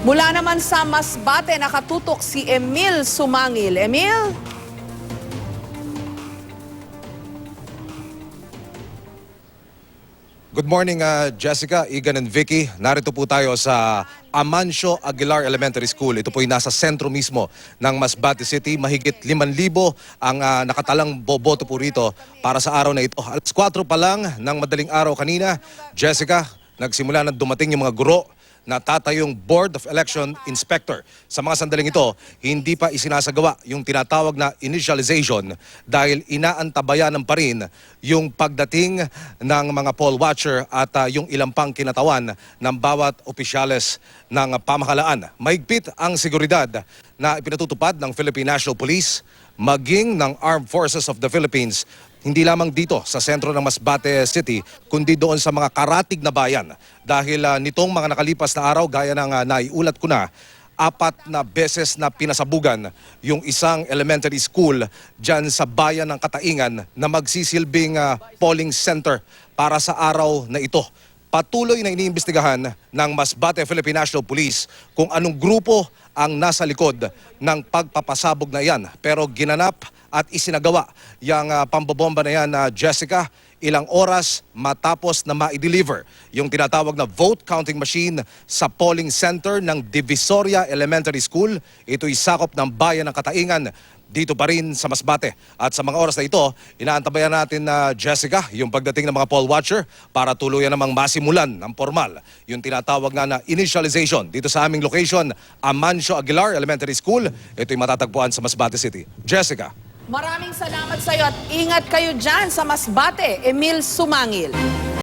Mula naman sa Masbate, nakatutok si Emil Sumangil. Emil? Good morning, Jessica, Igan and Vicky. Narito po tayo sa Amancio Aguilar Elementary School. Ito po ay nasa sentro mismo ng Masbate City. Mahigit 5,000 ang nakatalang boboto po rito para sa araw na ito. Alas 4 pa lang ng madaling araw kanina, Jessica, nagsimula na dumating yung mga guro na tatayong Board of Election Inspector. Sa mga sandaling ito, hindi pa isinasagawa yung tinatawag na initialization dahil inaantabayanan pa rin yung pagdating ng mga poll watcher at yung ilang pang kinatawan ng bawat opisyales ng pamahalaan. Mahigpit ang seguridad na ipinatutupad ng Philippine National Police maging ng Armed Forces of the Philippines, hindi lamang dito sa sentro ng Masbate City, kundi doon sa mga karatig na bayan. Dahil nitong mga nakalipas na araw, gaya ng naiulat ko na, 4 na beses na pinasabugan yung isang elementary school dyan sa bayan ng Kataingan na magsisilbing polling center para sa araw na ito. Patuloy na iniimbestigahan ng Masbate Philippine National Police kung anong grupo ang nasa likod ng pagpapasabog na yan. Pero ginanap at isinagawa yung pambobomba na yan, Jessica, ilang oras matapos na ma-deliver yung tinatawag na vote counting machine sa polling center ng Divisoria Elementary School. Ito'y sakop ng bayan ng Kataingan, dito pa rin sa Masbate. At sa mga oras na ito, inaantabayan natin na Jessica, yung pagdating ng mga poll watcher para tuluyan namang masimulan ng formal yung tinatawag na initialization dito sa aming location, Amancio Aguilar Elementary School. Ito'y matatagpuan sa Masbate City. Jessica. Maraming salamat sa iyo at ingat kayo dyan sa Masbate, Emil Sumangil.